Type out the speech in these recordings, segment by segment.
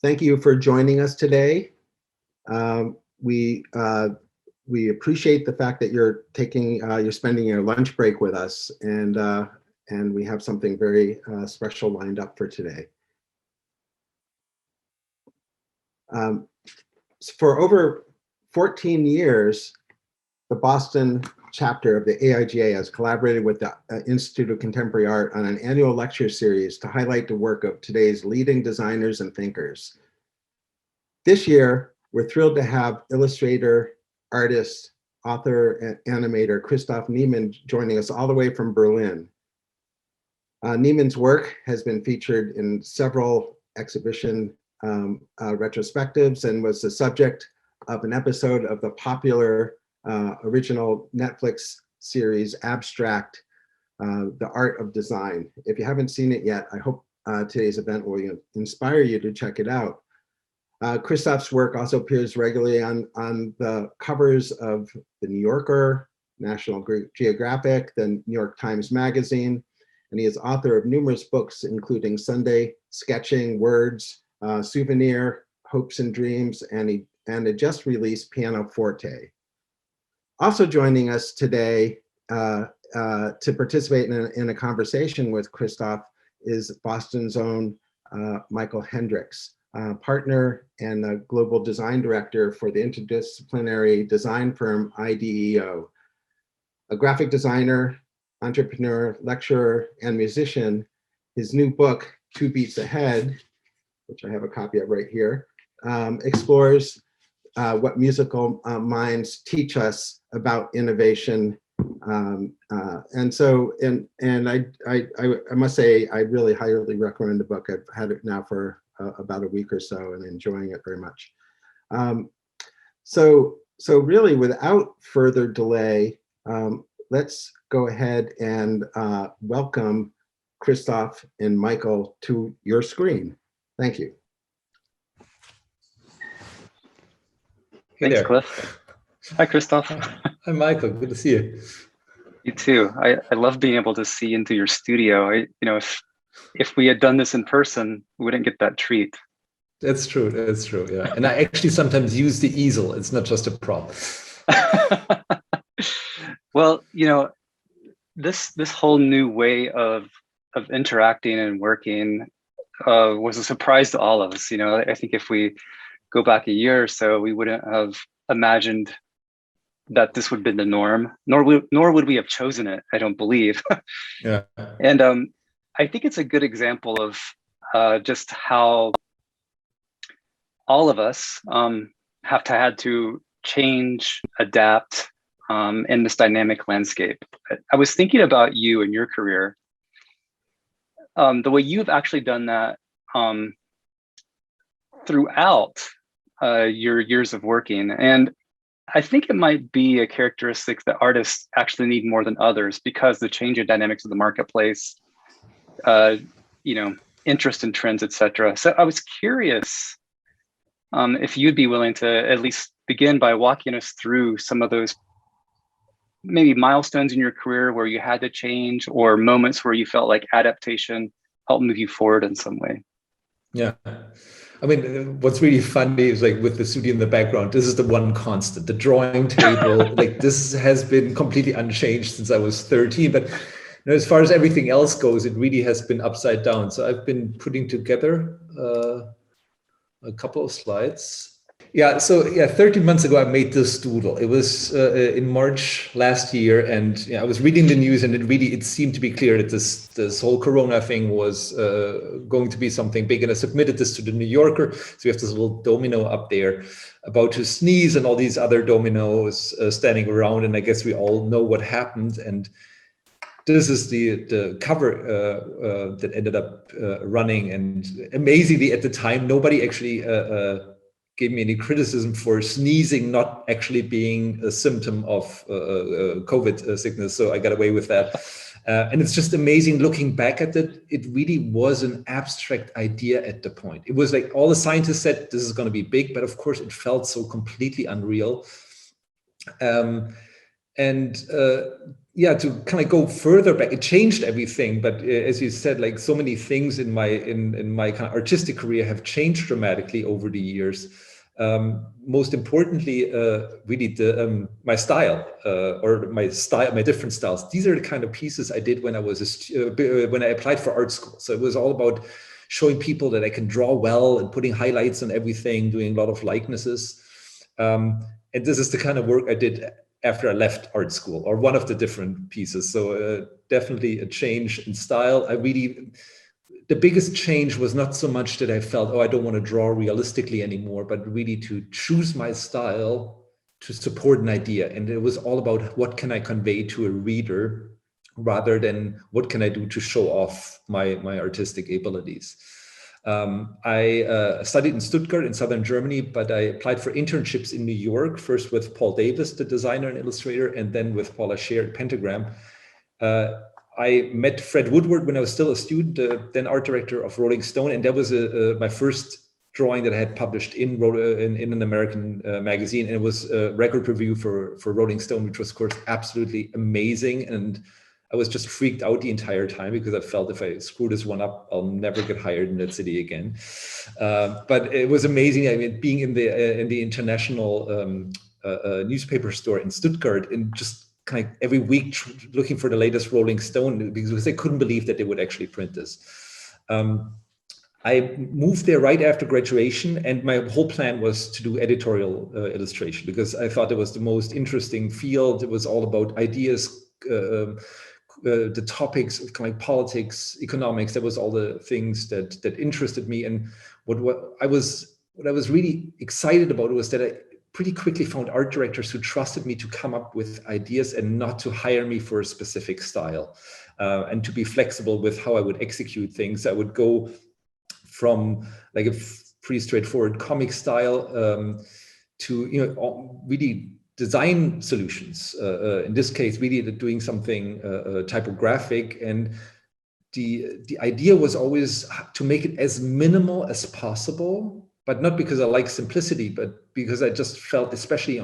Thank you for joining us today. We appreciate the fact that you're spending your lunch break with us, and we have something very special lined up for today. For over 14 years, the Boston chapter of the AIGA has collaborated with the Institute of Contemporary Art on an annual lecture series to highlight the work of today's leading designers and thinkers. This year, we're thrilled to have illustrator, artist, author, and animator Christoph Niemann joining us all the way from Berlin. Niemann's work has been featured in several exhibition retrospectives and was the subject of an episode of the popular original Netflix series Abstract, The Art of Design. If you haven't seen it yet, I hope today's event will inspire you to check it out. Christoph's work also appears regularly on the covers of the New Yorker, National Geographic, the New York Times Magazine, and he is author of numerous books, including Sunday Sketching, Words, Souvenir, Hopes and Dreams, and a just released Pianoforte. Also joining us today to participate in a conversation with Christoph is Boston's own Michael Hendrix, partner and the global design director for the interdisciplinary design firm IDEO. A graphic designer, entrepreneur, lecturer, and musician, his new book, 2 Beats Ahead, which I have a copy of right here, explores what musical minds teach us about innovation. And I must say, I really highly recommend the book. I've had it now for about a week or so and enjoying it very much. So really, without further delay, let's go ahead and welcome Christoph and Michael to your screen. Thank you. Thanks, Cliff. Hi, Christoph. Hi, Michael. Good to see you. You too. I love being able to see into your studio. If we had done this in person, we wouldn't get that treat. That's true. That's true. Yeah. And I actually sometimes use the easel. It's not just a prop. Well, this whole new way of interacting and working was a surprise to all of us. I think if we go back a year or so, we wouldn't have imagined that this would have been the norm, nor would we have chosen it, I don't believe. Yeah. And I think it's a good example of just how all of us have had to change, adapt in this dynamic landscape. I was thinking about you and your career, the way you've actually done that throughout your years of working. And I think it might be a characteristic that artists actually need more than others because the change in dynamics of the marketplace, interest in trends, etc. So I was curious if you'd be willing to at least begin by walking us through some of those maybe milestones in your career where you had to change, or moments where you felt like adaptation helped move you forward in some way. Yeah. I mean, what's really funny is, like, with the studio in the background, this is the one constant, the drawing table. Like, this has been completely unchanged since I was 13. But as far as everything else goes, it really has been upside down. So I've been putting together a couple of slides. Yeah, so 13 months ago, I made this doodle. It was in March last year, and I was reading the news, and it seemed to be clear that this whole Corona thing was going to be something big. And I submitted this to the New Yorker. So we have this little domino up there about to sneeze, and all these other dominoes standing around. And I guess we all know what happened. And this is the cover that ended up running. And amazingly, at the time, nobody actually gave me any criticism for sneezing not actually being a symptom of COVID sickness. So I got away with that. And it's just amazing looking back at it. It really was an abstract idea at the point. It was like all the scientists said, this is going to be big, but of course it felt so completely unreal. And yeah, to kind of go further back, it changed everything. But as you said, like so many things in my kind of artistic career have changed dramatically over the years. Most importantly, really my style or my different styles. These are the kind of pieces I did when I was when I applied for art school. So it was all about showing people that I can draw well and putting highlights on everything, doing a lot of likenesses. And this is the kind of work I did after I left art school, or one of the different pieces. So definitely a change in style. The biggest change was not so much that I felt, oh, I don't want to draw realistically anymore, but really to choose my style to support an idea. And it was all about what can I convey to a reader rather than what can I do to show off my artistic abilities. I studied in Stuttgart in southern Germany, but I applied for internships in New York, first with Paul Davis, the designer and illustrator, and then with Paula Scher at Pentagram. I met Fred Woodward when I was still a student, then art director of Rolling Stone, and that was my first drawing that I had published in an American magazine, and it was a record review for Rolling Stone, which was, of course, absolutely amazing. And I was just freaked out the entire time because I felt if I screw this one up, I'll never get hired in that city again. But it was amazing. I mean, being in the international newspaper store in Stuttgart and just kind of every week looking for the latest Rolling Stone because they couldn't believe that they would actually print this. I moved there right after graduation, and my whole plan was to do editorial illustration because I thought it was the most interesting field. It was all about ideas, the topics of kind of politics, economics. That was all the things that interested me. And what I was really excited about was that I pretty quickly found art directors who trusted me to come up with ideas and not to hire me for a specific style, and to be flexible with how I would execute things. I would go from like a pretty straightforward comic style to really design solutions. In this case, really doing something typographic, and the idea was always to make it as minimal as possible. But not because I like simplicity, but because I just felt, especially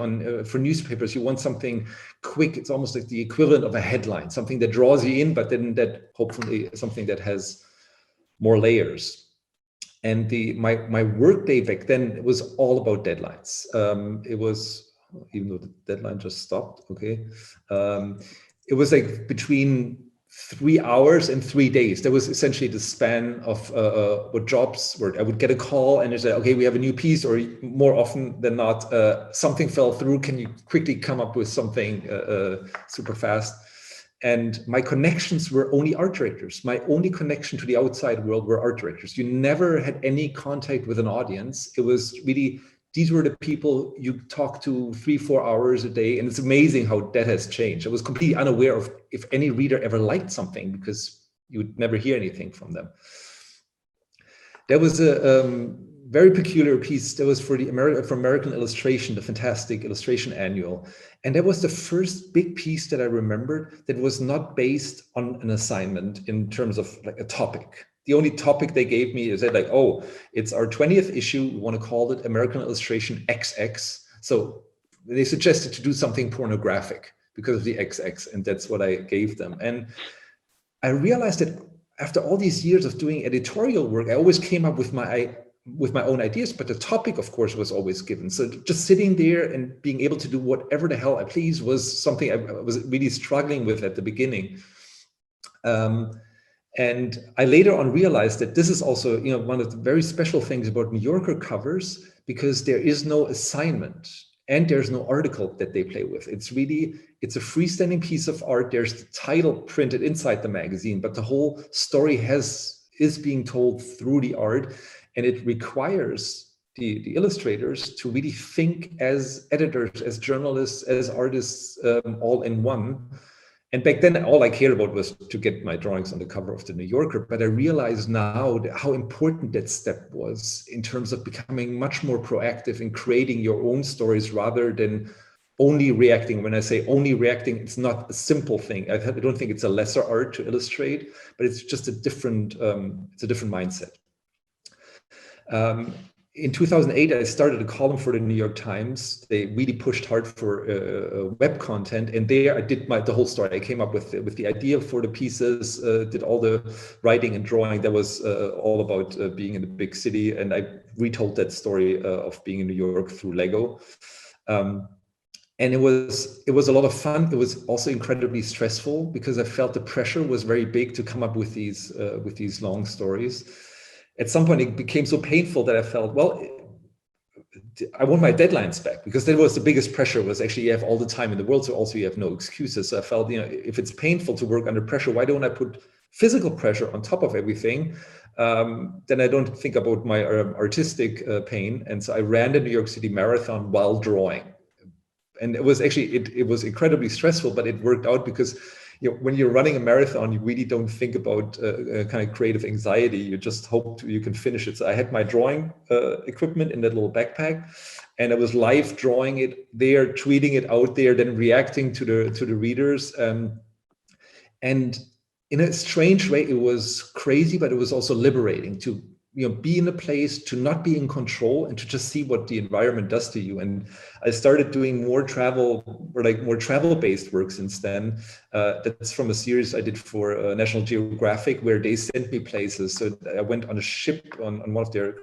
for newspapers, you want something quick. It's almost like the equivalent of a headline, something that draws you in, but then that hopefully something that has more layers. And my work day back then was all about deadlines. It was, even though the deadline just stopped, okay. It was like between 3 hours and 3 days. That was essentially the span of what jobs were. I would get a call and it's like, okay, we have a new piece, or more often than not, something fell through. Can you quickly come up with something super fast? And my connections were only art directors. My only connection to the outside world were art directors. You never had any contact with an audience. It was really, these were the people you talk to 3-4 hours a day. And it's amazing how that has changed. I was completely unaware of if any reader ever liked something because you would never hear anything from them. There was a very peculiar piece that was for American Illustration, the Fantastic Illustration Annual. And that was the first big piece that I remembered that was not based on an assignment in terms of like a topic. The only topic they gave me is that like, oh, it's our 20th issue. We want to call it American Illustration XX. So they suggested to do something pornographic because of the XX, and that's what I gave them. And I realized that after all these years of doing editorial work, I always came up with my own ideas, but the topic, of course, was always given. So just sitting there and being able to do whatever the hell I please was something I was really struggling with at the beginning. And I later on realized that this is also, one of the very special things about New Yorker covers, because there is no assignment and there's no article that they play with. It's a freestanding piece of art. There's the title printed inside the magazine, but the whole story is being told through the art. And it requires the illustrators to really think as editors, as journalists, as artists, all in one. And back then, all I cared about was to get my drawings on the cover of the New Yorker. But I realize now how important that step was in terms of becoming much more proactive in creating your own stories rather than only reacting. When I say only reacting, it's not a simple thing. I don't think it's a lesser art to illustrate, but it's just a different mindset. in 2008, I started a column for the New York Times. They really pushed hard for web content, and there I did the whole story. I came up with the idea for the pieces, did all the writing and drawing. That was all about being in a big city, and I retold that story of being in New York through Lego. And it was a lot of fun. It was also incredibly stressful because I felt the pressure was very big to come up with these long stories. At some point, it became so painful that I felt, well, I want my deadlines back, because that was the biggest pressure. Was actually, you have all the time in the world, so also you have no excuses. So I felt, if it's painful to work under pressure, why don't I put physical pressure on top of everything? Then I don't think about my artistic pain. And so I ran the New York City Marathon while drawing. And it was actually, it was incredibly stressful, but it worked out because when you're running a marathon, you really don't think about kind of creative anxiety. You just hope you can finish it. So I had my drawing equipment in that little backpack, and I was live drawing it there, tweeting it out there, then reacting to the readers. And in a strange way, it was crazy, but it was also liberating to be in a place, to not be in control, and to just see what the environment does to you. And I started doing more travel, or like more travel-based work since then. That's from a series I did for National Geographic, where they sent me places. So I went on a ship, on one of their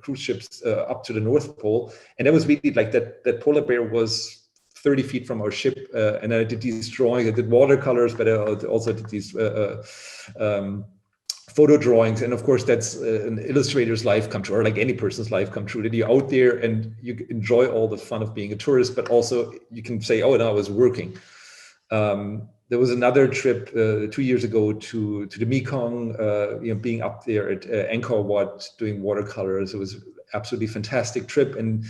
cruise ships up to the North Pole, and that was really like that polar bear was 30 feet from our ship, and I did these drawings. I did watercolors, but I also did these photo drawings. And of course, that's an illustrator's life come true, or like any person's life come true, that you're out there and you enjoy all the fun of being a tourist, but also you can say, oh, no, I was working. There was another trip 2 years ago to the Mekong, being up there at Angkor Wat doing watercolors. It was absolutely fantastic trip, and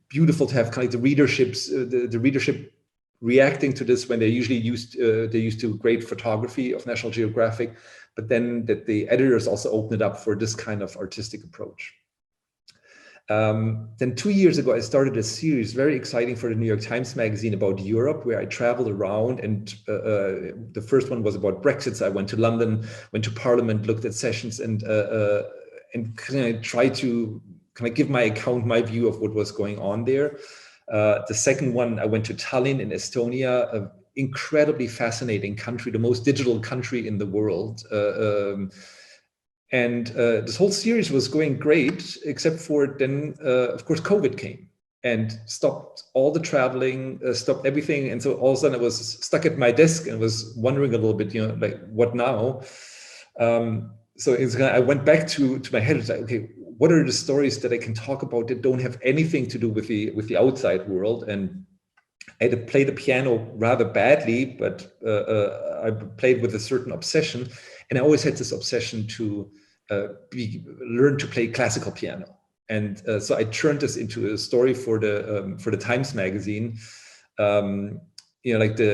beautiful to have kind of the readership reacting to this, when they're usually used to great photography of National Geographic, but then that the editors also opened it up for this kind of artistic approach. Then 2 years ago, I started a series, very exciting, for the New York Times Magazine about Europe, where I traveled around, and the first one was about Brexit. So I went to London, went to Parliament, looked at sessions, and kind of tried to kind of give my account, my view of what was going on there. The second one, I went to Tallinn in Estonia, an incredibly fascinating country, the most digital country in the world. And this whole series was going great, except for then, of course, COVID came and stopped all the traveling, stopped everything. And so all of a sudden I was stuck at my desk and was wondering a little bit, like, what now? So I went back to my head. It's like, okay, what are the stories that I can talk about that don't have anything to do with the outside world? And I had to play the piano rather badly, but I played with a certain obsession. And I always had this obsession to learn to play classical piano. And so I turned this into a story for the Times Magazine. Like the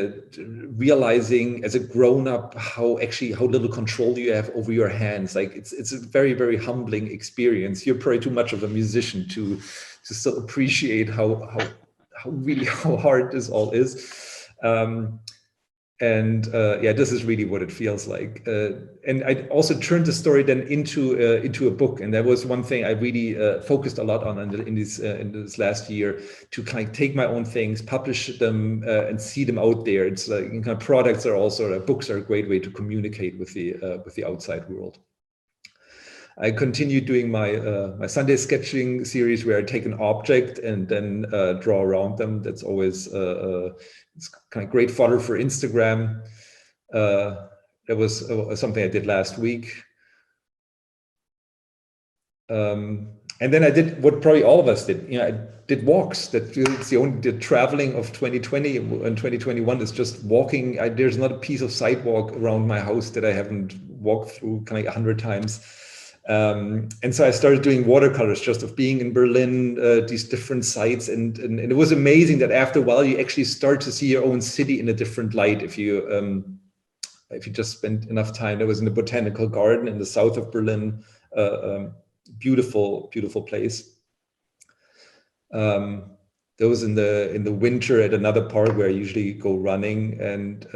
realizing as a grown-up how little control you have over your hands. Like it's a very, very humbling experience. You're probably too much of a musician to still appreciate how hard this all is. This is really what it feels like. And I also turned the story then into a book, and that was one thing I really focused a lot on in this last year, to kind of take my own things, publish them, and see them out there. It's like kind of products are also books are a great way to communicate with the outside world. I continued doing my Sunday sketching series, where I take an object and then draw around them. That's always it's kind of great fodder for Instagram. That was something I did last week. And then I did what probably all of us did. I did walks. It's the traveling of 2020 and 2021 is just walking. There's not a piece of sidewalk around my house that I haven't walked through kind of 100 times. And so I started doing watercolors, just of being in Berlin, these different sites. And it was amazing that after a while, you actually start to see your own city in a different light. If you just spend enough time. I was in the Botanical Garden in the south of Berlin, beautiful, beautiful place. There was in the winter at another park where I usually go running, and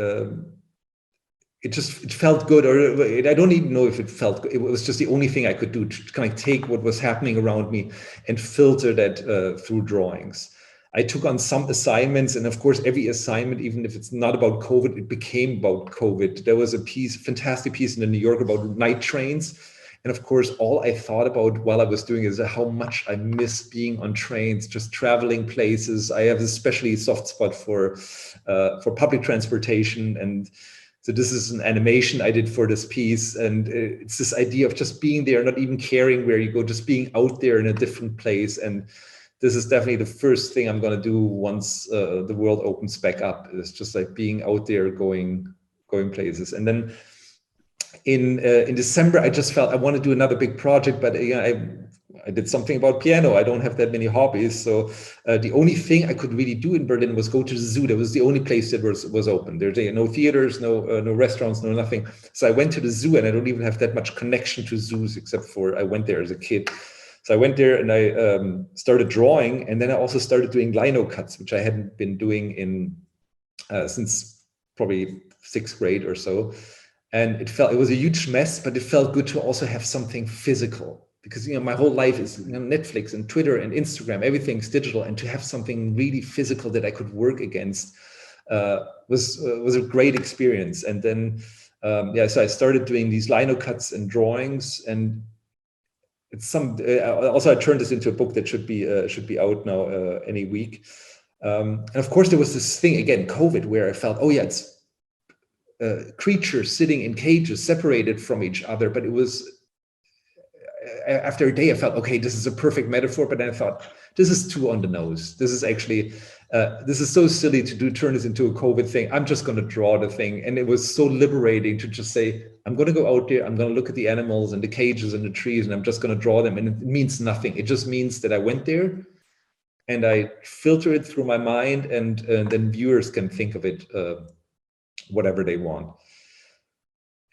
it felt good, or I don't even know if it felt good. It was just the only thing I could do to kind of take what was happening around me and filter that through drawings. I took on some assignments, and of course, every assignment, even if it's not about COVID, it became about COVID. There was a fantastic piece in the New Yorker about night trains. And of course, all I thought about while I was doing it is how much I miss being on trains, just traveling places. I have especially soft spot for public transportation. And so this is an animation I did for this piece. And it's this idea of just being there, not even caring where you go, just being out there in a different place. And this is definitely the first thing I'm going to do once the world opens back up, is just like being out there, going places. And then in December, I just felt I want to do another big project, but I did something about piano. I don't have that many hobbies. So the only thing I could really do in Berlin was go to the zoo. That was the only place that was open. There's no theaters, no restaurants, no nothing. So I went to the zoo, and I don't even have that much connection to zoos, except for I went there as a kid. So I went there and I started drawing, and then I also started doing lino cuts, which I hadn't been doing since probably 6th grade or so. And it was a huge mess, but it felt good to also have something physical, because my whole life is Netflix and Twitter and Instagram, everything's digital, and to have something really physical that I could work against was a great experience. And then so I started doing these lino cuts and drawings, and it's also I turned this into a book that should be out now any week. And of course there was this thing again, COVID, where I felt, it's creatures sitting in cages separated from each other. But it was, after a day, I felt, okay, this is a perfect metaphor. But then I thought, this is too on the nose. This is actually, this is so silly to turn this into a COVID thing. I'm just going to draw the thing. And it was so liberating to just say, I'm going to go out there, I'm going to look at the animals and the cages and the trees, and I'm just going to draw them. And it means nothing. It just means that I went there and I filter it through my mind, and then viewers can think of it whatever they want.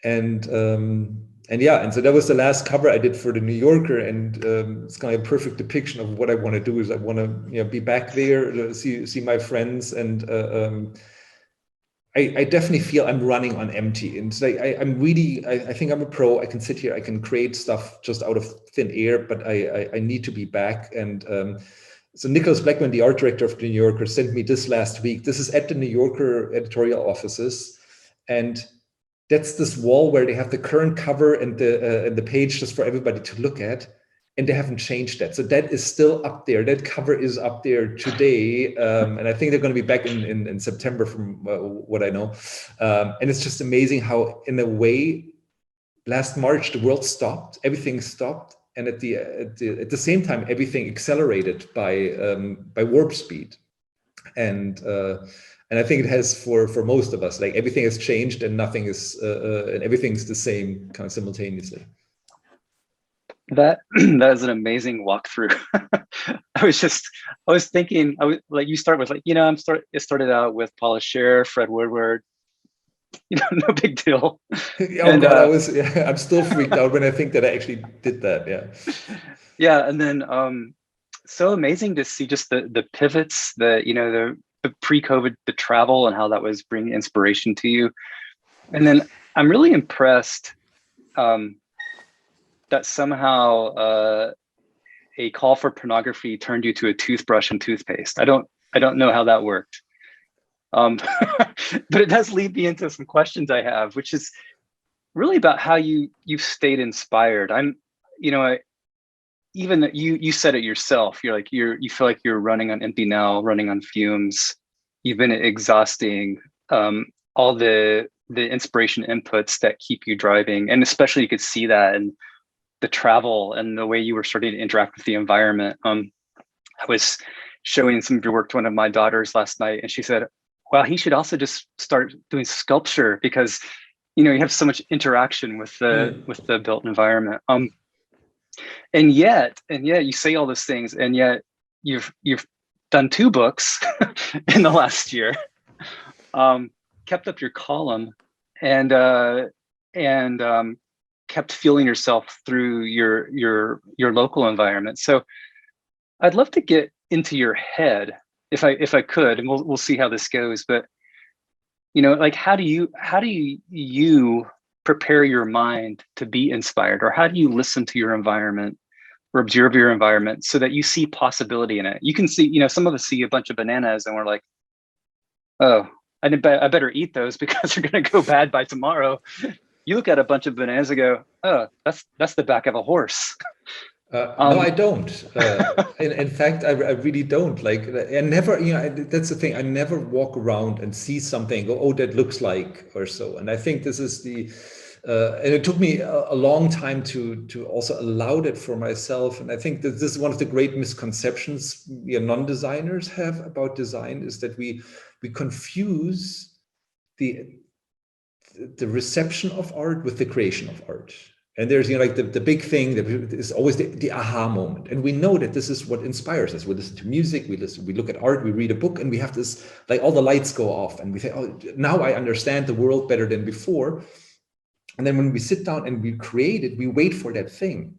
And so that was the last cover I did for the New Yorker, and it's kind of a perfect depiction of what I want to do. Is I want to be back there, see my friends, and I definitely feel I'm running on empty. And it's like I think I'm a pro. I can sit here, I can create stuff just out of thin air, but I need to be back. And so Nicholas Blackman, the art director of the New Yorker, sent me this last week. This is at the New Yorker editorial offices, and that's this wall where they have the current cover and the page just for everybody to look at, and they haven't changed that. So that is still up there. That cover is up there today, and I think they're going to be back in September, from what I know. And it's just amazing how, in a way, last March the world stopped, everything stopped. And at the same time, everything accelerated by warp speed, and I think it has for most of us. Like, everything has changed, and nothing is, and everything's the same kind of simultaneously. That is an amazing walkthrough. I was thinking, like, you start with, like, it started out with Paula Scher, Fred Woodward. No big deal. And I'm still freaked out when I think that I actually did that. Yeah, and then so amazing to see just the pivots, the pre-COVID, the travel, and how that was bringing inspiration to you. And then I'm really impressed that somehow a call for pornography turned you to a toothbrush and toothpaste. I don't know how that worked. But it does lead me into some questions I have, which is really about how you've stayed inspired. Even you said it yourself. You feel like you're running on empty now, running on fumes. You've been exhausting all the inspiration inputs that keep you driving, and especially you could see that in the travel and the way you were starting to interact with the environment. I was showing some of your work to one of my daughters last night, and she said, well, he should also just start doing sculpture, because you have so much interaction with the built environment. And yet you say all those things, and yet you've done 2 books in the last year, kept up your column, and kept fueling yourself through your local environment. So I'd love to get into your head, if I could, and we'll see how this goes. But like how do you prepare your mind to be inspired, or how do you listen to your environment or observe your environment so that you see possibility in it? You can see, some of us see a bunch of bananas and we're like, oh, I better eat those because they're going to go bad by tomorrow. You look at a bunch of bananas and go, oh, that's the back of a horse. No, I don't. In fact, I really don't. Like, I never, that's the thing. I never walk around and see something and go, oh, that looks like, or so. And I think this is and it took me a long time to also allow that for myself. And I think that this is one of the great misconceptions we non-designers have about design, is that we confuse the reception of art with the creation of art. And there's, like the big thing that is always the aha moment. And we know that this is what inspires us. We listen to music, we look at art, we read a book, and we have this, like all the lights go off and we say, oh, now I understand the world better than before. And then when we sit down and we create it, we wait for that thing.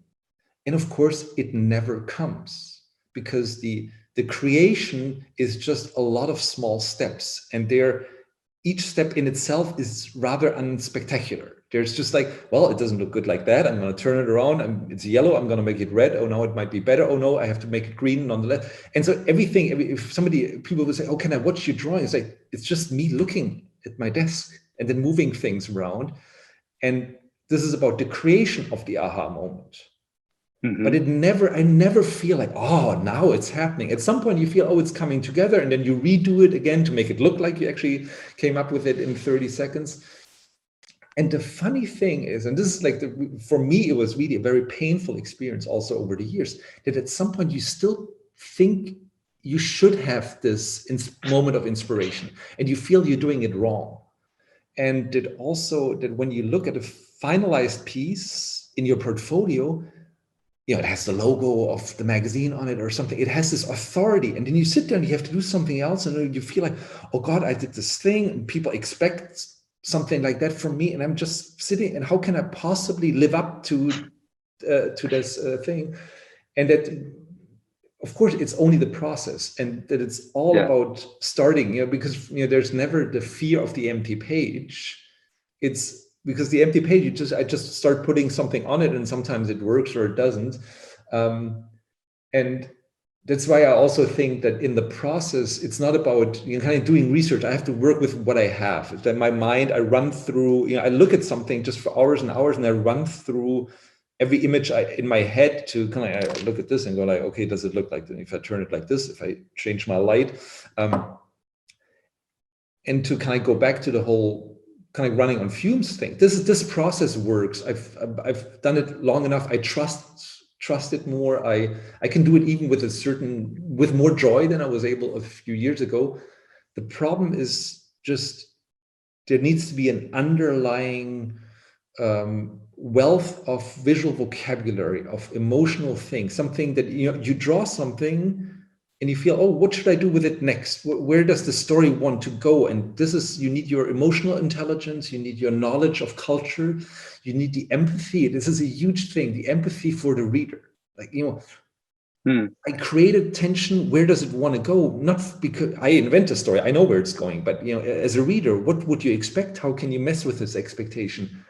And of course, it never comes, because the creation is just a lot of small steps. And each step in itself is rather unspectacular. There's just like, well, it doesn't look good like that. I'm going to turn it around. It's yellow. I'm going to make it red. Oh, no, it might be better. Oh, no, I have to make it green nonetheless. And so if people will say, oh, can I watch your drawing? It's like, it's just me looking at my desk and then moving things around. And this is about the creation of the aha moment. Mm-hmm. But I never feel like, oh, now it's happening. At some point you feel, oh, it's coming together, and then you redo it again to make it look like you actually came up with it in 30 seconds. And the funny thing is, and this is like, for me, it was really a very painful experience also over the years, that at some point you still think you should have this moment of inspiration, and you feel you're doing it wrong. And that also, that when you look at a finalized piece in your portfolio, it has the logo of the magazine on it or something. It has this authority. And then you sit there and you have to do something else. And you feel like, oh God, I did this thing. And people expect something like that from me. And I'm just sitting, and how can I possibly live up to this thing? And that, of course, it's only the process, and that it's all about starting, because, there's never the fear of the empty page. It's because the empty page, I just start putting something on it, and sometimes it works or it doesn't. And that's why I also think that in the process, it's not about kind of doing research. I have to work with what I have. It's that my mind, I run through, I look at something just for hours and hours, and I run through every image in my head to kind of, I look at this and go like, okay, does it look like that? If I turn it like this, if I change my light, and to kind of go back to the whole kind of running on fumes thing. This process works. I've done it long enough. I trust it more. I can do it even with more joy than I was able a few years ago. The problem is just there needs to be an underlying wealth of visual vocabulary, of emotional things, something that you draw something and you feel, oh, what should I do with it next? Where does the story want to go? And you need your emotional intelligence, you need your knowledge of culture, you need the empathy. This is a huge thing, the empathy for the reader. Like, I created tension. Where does it want to go? Not because I invent a story, I know where it's going, but as a reader, what would you expect? How can you mess with this expectation?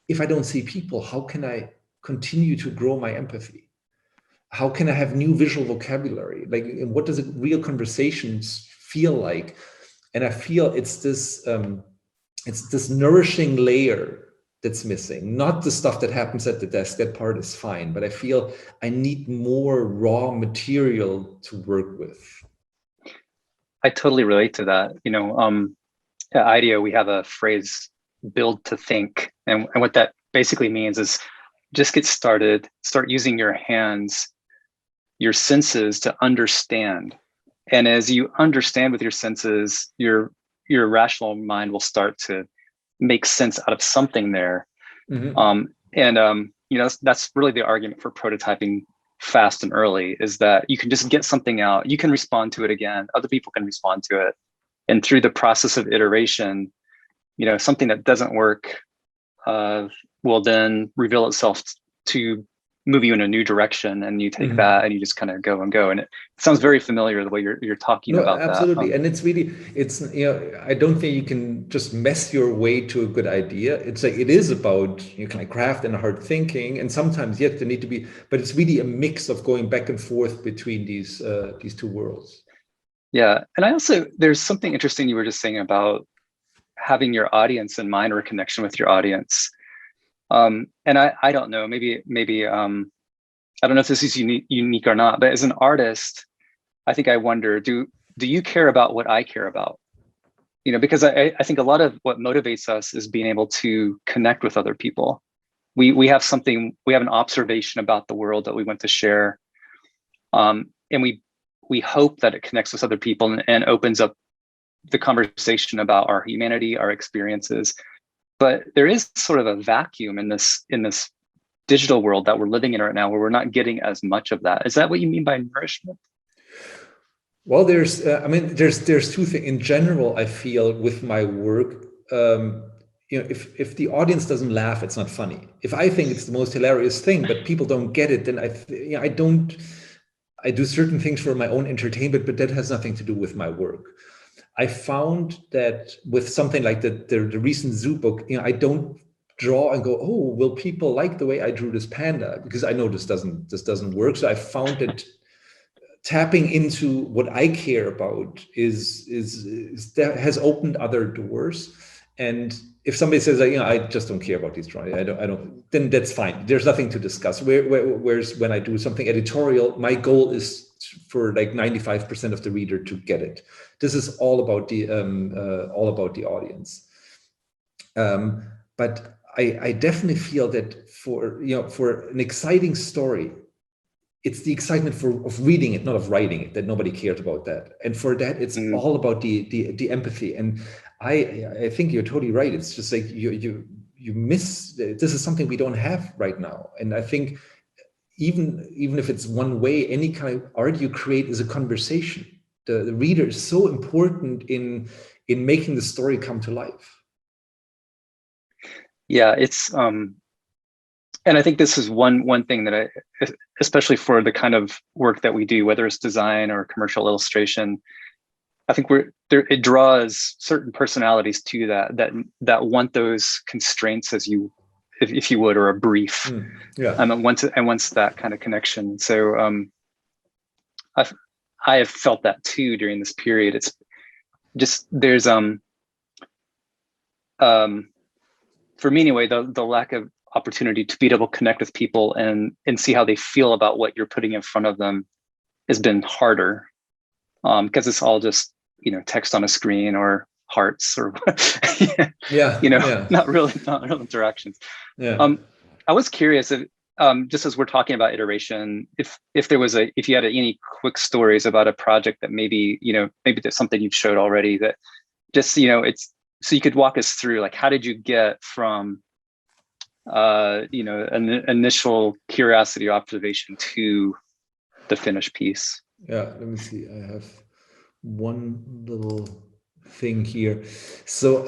If I don't see people, how can I continue to grow my empathy? How can I have new visual vocabulary? Like, what does real conversations feel like? And I feel it's this nourishing layer that's missing, not the stuff that happens at the desk. That part is fine, but I feel I need more raw material to work with. I totally relate to that. At IDEO, we have a phrase, build to think. And what that basically means is just get started, start using your hands, your senses to understand. And as you understand with your senses, your rational mind will start to make sense out of something there. Mm-hmm. That's really the argument for prototyping fast and early, is that you can just get something out, you can respond to it again, other people can respond to it. And through the process of iteration, something that doesn't work will then reveal itself to move you in a new direction, and you take that and you just kind of go and go. And it sounds very familiar the way you're talking about absolutely. that. And it's really, I don't think you can just mess your way to a good idea. It's like, it is about, kind of craft and hard thinking. And sometimes, yes, there need to be, but it's really a mix of going back and forth between these two worlds. Yeah. And I also, there's something interesting you were just saying about having your audience in mind, or a connection with your audience. And I don't know, maybe I don't know if this is unique or not, but as an artist, I think I wonder, do you care about what I care about? Because I think a lot of what motivates us is being able to connect with other people. We have an observation about the world that we want to share. And we hope that it connects with other people and opens up the conversation about our humanity, our experiences. But there is sort of a vacuum in this digital world that we're living in right now, where we're not getting as much of that. Is that what you mean by nourishment? Well, there's two things in general. I feel with my work, if the audience doesn't laugh, it's not funny. If I think it's the most hilarious thing, but people don't get it, then I do certain things for my own entertainment, but that has nothing to do with my work. I found that with something like the recent zoo book, I don't draw and go, oh, will people like the way I drew this panda? Because I know this doesn't work. So I found that tapping into what I care about that has opened other doors. And if somebody says, I just don't care about these drawings, I don't, then that's fine. There's nothing to discuss. Whereas when I do something editorial, my goal is for like 95% of the reader to get it. This is all about the audience. But I definitely feel that for an exciting story, it's the excitement of reading it, not of writing it, that nobody cared about that. And for that, it's all about the empathy. And I think you're totally right. It's just like you miss, this is something we don't have right now. And I think even if it's one way, any kind of art you create is a conversation. The reader is so important in making the story come to life. Yeah, it's and I think this is one thing that I, especially for the kind of work that we do, whether it's design or commercial illustration, I think it draws certain personalities to that want those constraints, as if you would, or a brief. And once that kind of connection. So I have felt that too during this period. It's just, there's for me anyway, the lack of opportunity to be able to connect with people and see how they feel about what you're putting in front of them has been harder, because it's all just text on a screen or hearts or not real interactions. I was curious if just as we're talking about iteration, if you had any quick stories about a project that maybe that's something you've showed already, that just it's, so you could walk us through, like, how did you get from an initial curiosity or observation to the finished piece? Yeah, let me see. I have one little thing here. So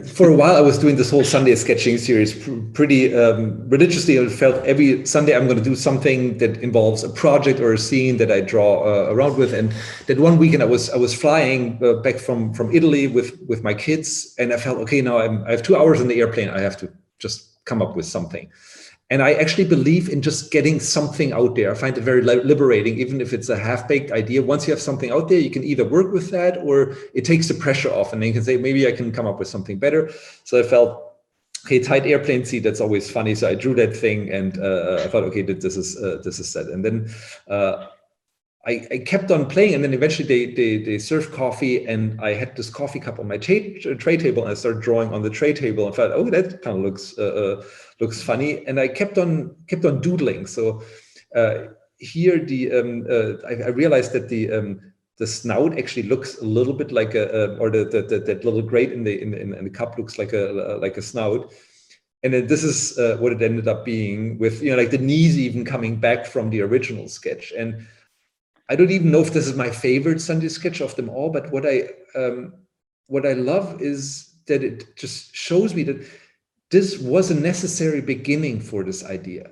for a while I was doing this whole Sunday sketching series pretty religiously. I felt every Sunday I'm going to do something that involves a project or a scene that I draw around with. And that one weekend I was flying back from Italy with my kids, and I felt, okay, now I have 2 hours in the airplane. I have to just come up with something. And I actually believe in just getting something out there. I find it very liberating, even if it's a half-baked idea. Once you have something out there, you can either work with that, or it takes the pressure off, and then you can say, maybe I can come up with something better. So I felt, okay, tight airplane seat, that's always funny. So I drew that thing, and I thought, okay, this is set. And then I kept on playing, and then eventually they served coffee, and I had this coffee cup on my tray table, and I started drawing on the tray table, and thought, oh, that kind of looks funny, and I kept on doodling. So here I realized that the snout actually looks a little bit like or that little grate in the cup looks like a snout. And then this is what it ended up being, with like the knees even coming back from the original sketch. And I don't even know if this is my favorite Sunday sketch of them all, but what I love is that it just shows me that this was a necessary beginning for this idea.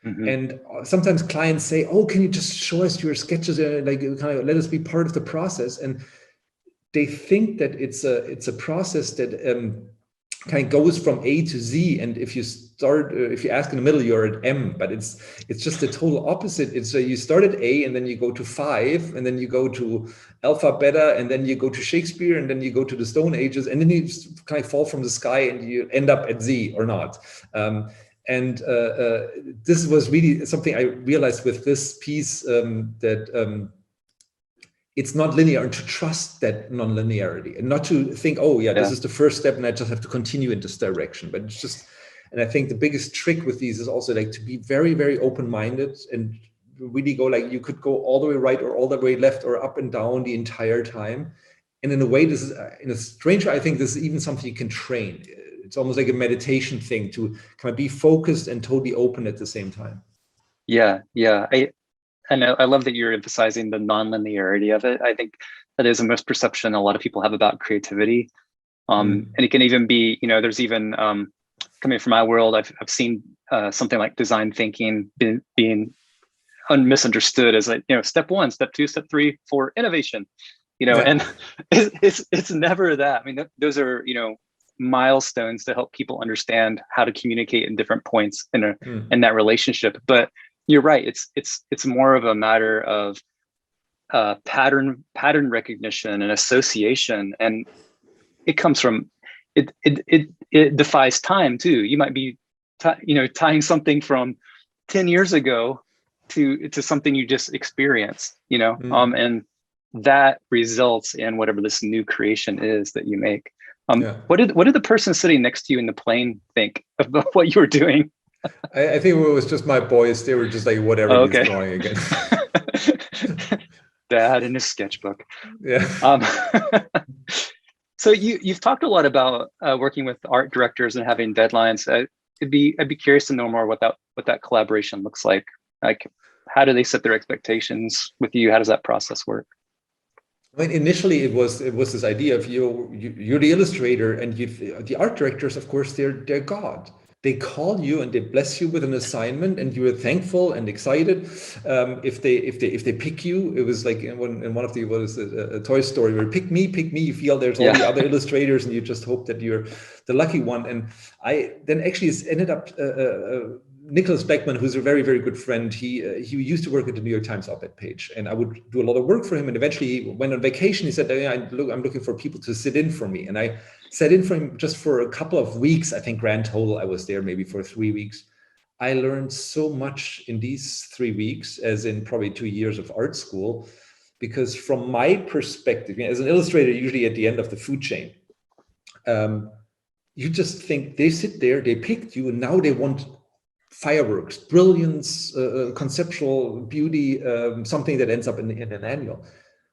Mm-hmm. And sometimes clients say, oh, can you just show us your sketches, like kind of let us be part of the process? And they think that it's a process that kind of goes from A to Z, and if you ask in the middle, you're at M. But it's just the total opposite. It's you start at A, and then you go to 5, and then you go to alpha, beta, and then you go to Shakespeare, and then you go to the Stone Ages, and then you kind of fall from the sky, and you end up at Z or not. This was really something I realized with this piece, that it's not linear, and to trust that non-linearity and not to think, oh yeah, this is the first step and I just have to continue in this direction. But it's just, and I think the biggest trick with these is also like to be very, very open-minded and really go like, you could go all the way right or all the way left or up and down the entire time. And in a way, this is, in a strange way, I think this is even something you can train. It's almost like a meditation thing to kind of be focused and totally open at the same time. Yeah. I love that you're emphasizing the non-linearity of it. I think that is a misperception a lot of people have about creativity. And it can even be, there's even, coming from my world, I've seen something like design thinking being misunderstood as like, step 1, step 2, step 3 for innovation, and it's never that. I mean, those are, milestones to help people understand how to communicate in different points in that relationship. But you're right. It's more of a matter of pattern recognition and association, and it comes from it defies time too. You might be tying something from 10 years ago to something you just experienced. And that results in whatever this new creation is that you make. What did the person sitting next to you in the plane think about what you were doing? I think it was just my boys. They were just like, whatever he's drawing again. Dad in his sketchbook. Yeah. So you've talked a lot about working with art directors and having deadlines. I'd be curious to know more what that collaboration looks like. Like, how do they set their expectations with you? How does that process work? I mean, initially it was this idea of you're the illustrator, and the art directors, of course, they're God. They call you and they bless you with an assignment, and you are thankful and excited if they pick you. It was like in one of the a Toy Story where pick me. You feel there's all the other illustrators, and you just hope that you're the lucky one. And I then actually ended up Nicholas Beckman, who's a very, very good friend. He used to work at the New York Times op-ed page, and I would do a lot of work for him. And eventually, he went on vacation. He said, I'm looking for people to sit in for me, and I sat in for him just for a couple of weeks. I think grand total, I was there maybe for 3 weeks. I learned so much in these 3 weeks, as in probably 2 years of art school, because from my perspective, as an illustrator, usually at the end of the food chain, you just think they sit there, they picked you, and now they want fireworks, brilliance, conceptual beauty, something that ends up in an annual.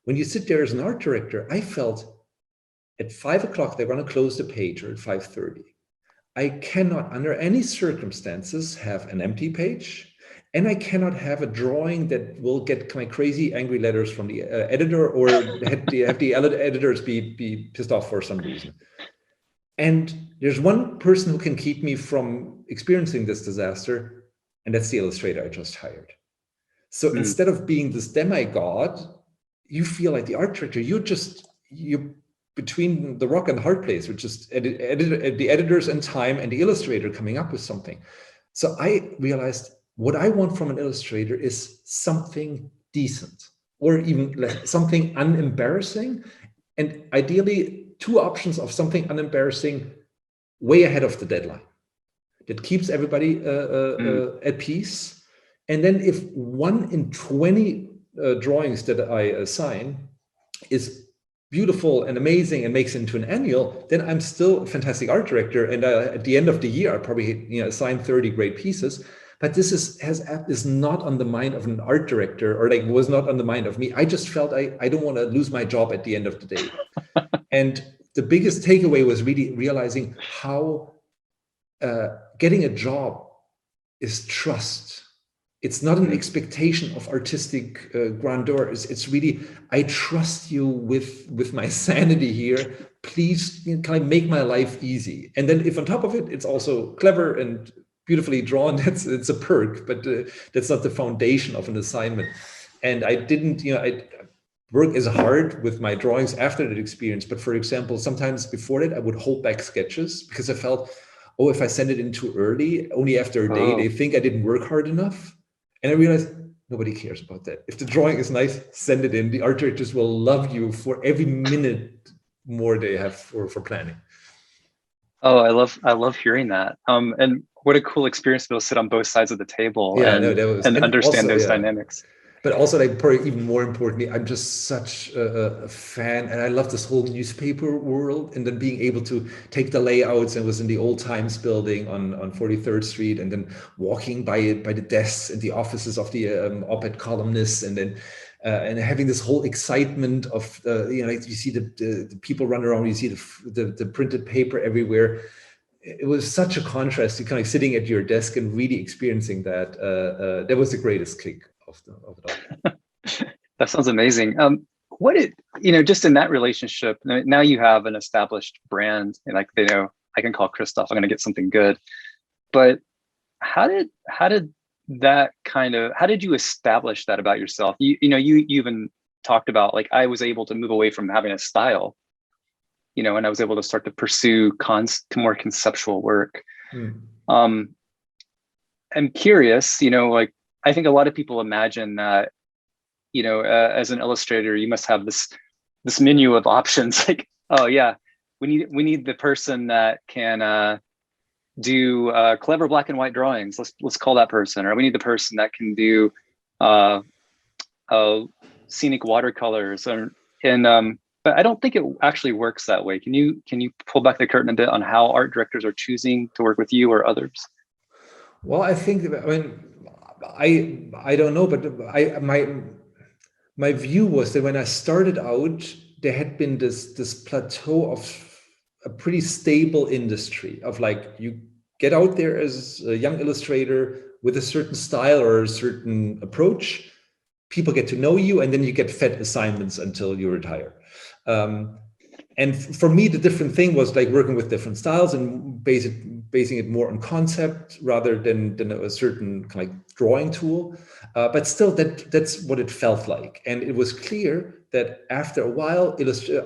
When you sit there as an art director, I felt at 5 o'clock, they're going to close the page, or at 5:30. I cannot, under any circumstances, have an empty page, and I cannot have a drawing that will get kind of crazy angry letters from the editor, or have the editors be pissed off for some reason. And there's one person who can keep me from experiencing this disaster, and that's the illustrator I just hired. So instead of being this demigod, you feel like the art director, you're between the rock and the hard place, which is the editors and time and the illustrator coming up with something. So I realized what I want from an illustrator is something decent, or even something unembarrassing, and ideally 2 options of something unembarrassing way ahead of the deadline that keeps everybody at peace. And then if 1 in 20 drawings that I assign is beautiful and amazing and makes it into an annual, then I'm still a fantastic art director. And at the end of the year, I probably assign 30 great pieces. But this is not on the mind of an art director, or like was not on the mind of me. I just felt I don't want to lose my job at the end of the day. And the biggest takeaway was really realizing how getting a job is trust. It's not an expectation of artistic grandeur. It's really, I trust you with my sanity here. Please, can I make my life easy? And then if on top of it, it's also clever and beautifully drawn, it's a perk, but that's not the foundation of an assignment. And I didn't, I work as hard with my drawings after that experience. But for example, sometimes before that, I would hold back sketches because I felt, oh, if I send it in too early, only after a day, they think I didn't work hard enough. And I realized nobody cares about that. If the drawing is nice, send it in. The art directors will love you for every minute more they have for planning. Oh, I love hearing that. And what a cool experience to be able to sit on both sides of the table and understand those dynamics. But also, like, probably even more importantly, I'm just such a fan, and I love this whole newspaper world. And then being able to take the layouts, and was in the Old Times building on 43rd Street, and then walking by the desks and the offices of the op-ed columnists, and then and having this whole excitement of like you see the people run around, you see the printed paper everywhere. It was such a contrast to kind of sitting at your desk and really experiencing that. That was the greatest kick of it all. That sounds amazing. Just in that relationship, now you have an established brand, and like they know I can call Christoph, I'm going to get something good. But how did you establish that about yourself? You even talked about, like, I was able to move away from having a style, and I was able to start to pursue more conceptual work. I'm curious, like, I think a lot of people imagine that, as an illustrator, you must have this menu of options. Like, oh yeah, we need the person that can do clever black and white drawings. Let's call that person. Or we need the person that can do scenic watercolors. But I don't think it actually works that way. Can you pull back the curtain a bit on how art directors are choosing to work with you or others? Well, I think, I don't know, but my view was that when I started out, there had been this plateau of a pretty stable industry of, like, you get out there as a young illustrator with a certain style or a certain approach, people get to know you, and then you get fed assignments until you retire. And for me, the different thing was, like, working with different styles and basing it more on concept rather than a certain kind of, like, drawing tool. But still, that's what it felt like. And it was clear that after a while,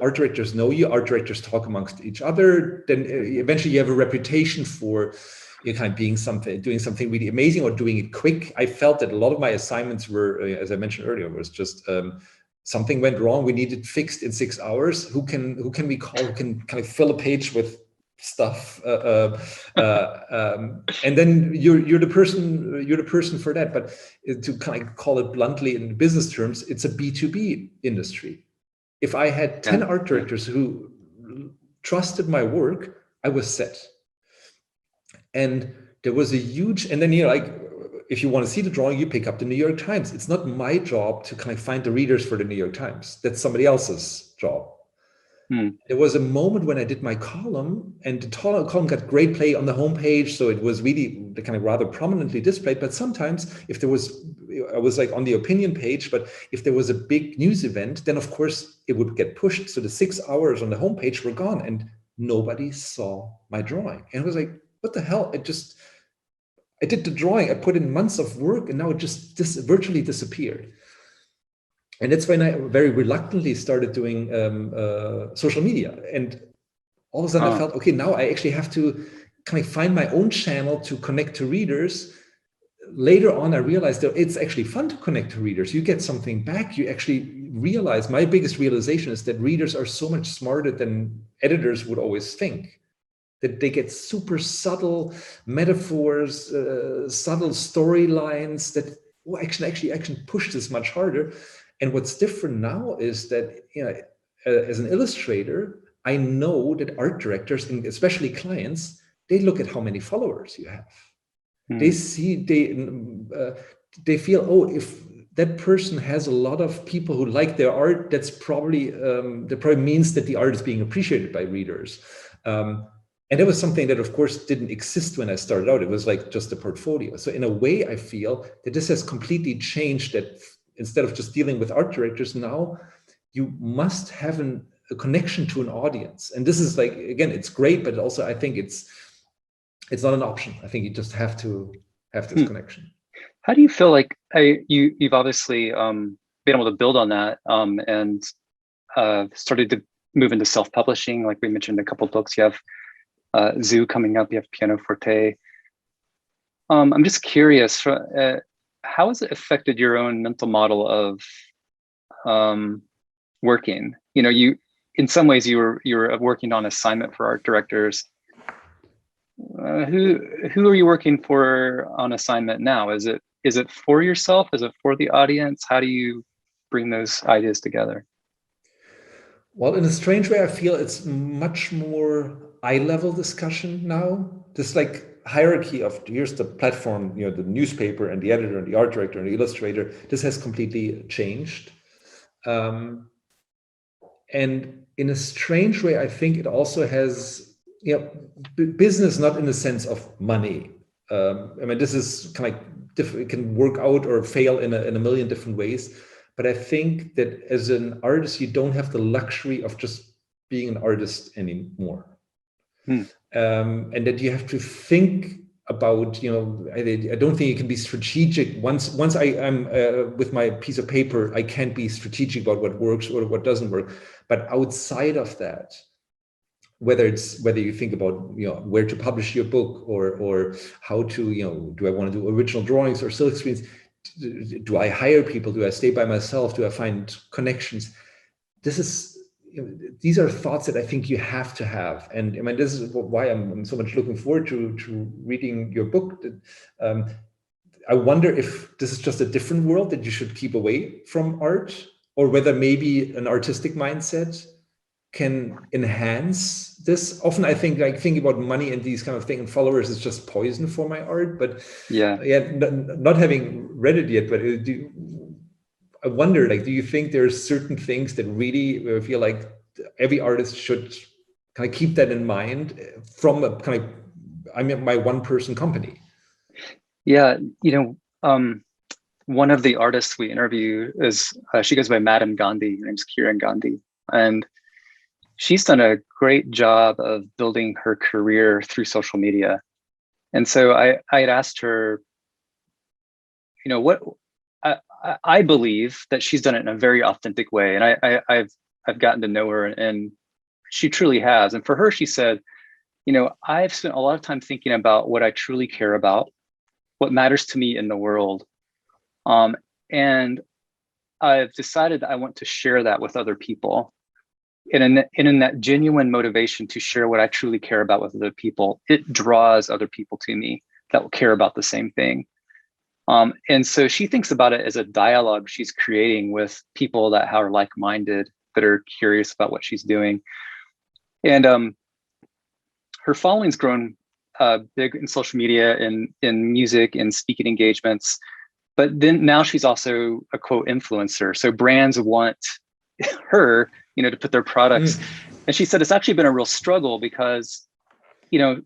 art directors know you, art directors talk amongst each other. Then eventually you have a reputation for kind of doing something really amazing or doing it quick. I felt that a lot of my assignments were, as I mentioned earlier, was just something went wrong. We need it fixed in 6 hours. Who can we call? Who can kind of fill a page with stuff? And then you're the person for that. But to kind of call it bluntly in business terms, it's a B2B industry. If I had 10 art directors who trusted my work, I was set. And there was a huge, and then if you want to see the drawing, you pick up the New York Times. It's not my job to kind of find the readers for the New York Times. That's somebody else's job. There was a moment when I did my column, and the column got great play on the homepage, so it was really kind of rather prominently displayed. But sometimes, I was like on the opinion page, but if there was a big news event, then of course it would get pushed. So the 6 hours on the homepage were gone, and nobody saw my drawing. And I was like, what the hell? I did the drawing, I put in months of work, and now it just virtually disappeared. And that's when I very reluctantly started doing social media. And all of a sudden I felt, okay, now I actually have to kind of find my own channel to connect to readers. Later on, I realized that it's actually fun to connect to readers. You get something back. You actually realize, my biggest realization is that readers are so much smarter than editors would always think. That they get super subtle metaphors, subtle storylines that actually push this much harder. And what's different now is that, as an illustrator, I know that art directors, and especially clients, they look at how many followers you have. They see, they feel, oh, if that person has a lot of people who like their art, that probably means that the art is being appreciated by readers. And it was something that, of course, didn't exist when I started out. It was like just a portfolio. So in a way, I feel that this has completely changed, that instead of just dealing with art directors, now you must have a connection to an audience. And this is like, again, it's great, but also I think it's not an option. I think you just have to have this connection. How do you feel like you've obviously been able to build on that and started to move into self-publishing? Like we mentioned, a couple of books. You have Zoo coming up. You have Pianoforte. I'm just curious, how has it affected your own mental model of working? You know, in some ways you were working on assignment for art directors. Who are you working for on assignment now? Is it for yourself? Is it for the audience? How do you bring those ideas together? Well, in a strange way, I feel it's much more eye-level discussion now. This like hierarchy of here's the platform, you know, the newspaper and the editor and the art director and the illustrator. This has completely changed. And in a strange way, I think it also has, you know, business, not in the sense of money. I mean, this is kind of like it can work out or fail in a million different ways. But I think that as an artist, you don't have the luxury of just being an artist anymore. And that you have to think about, you know, I don't think it can be strategic. Once I'm with my piece of paper, I can't be strategic about what works or what doesn't work. But outside of that, whether you think about, you know, where to publish your book or how to, you know, do I want to do original drawings or silk screens? Do I hire people? Do I stay by myself? Do I find connections? These are thoughts that I think you have to have. And I mean, this is why I'm so much looking forward to reading your book. I wonder if this is just a different world that you should keep away from art, or whether maybe an artistic mindset can enhance this. Often I think, like, thinking about money and these kind of things and followers is just poison for my art. But not having read it yet, but I wonder, like, do you think there's certain things that really feel like every artist should kind of keep that in mind from a kind of, I mean, my one-person company? Yeah, you know, one of the artists we interview is, she goes by Madam Gandhi. Her name's Kiran Gandhi. And she's done a great job of building her career through social media. And so I had asked her, you know, I believe that she's done it in a very authentic way. And I've gotten to know her, and she truly has. And for her, she said, you know, I've spent a lot of time thinking about what I truly care about, what matters to me in the world. And I've decided that I want to share that with other people. And in that genuine motivation to share what I truly care about with other people, it draws other people to me that will care about the same thing. And so she thinks about it as a dialogue she's creating with people that are like-minded, that are curious about what she's doing. And her following's grown big in social media, in music, in speaking engagements. But then now she's also a quote influencer. So brands want her, you know, to put their products. And she said it's actually been a real struggle because, you know,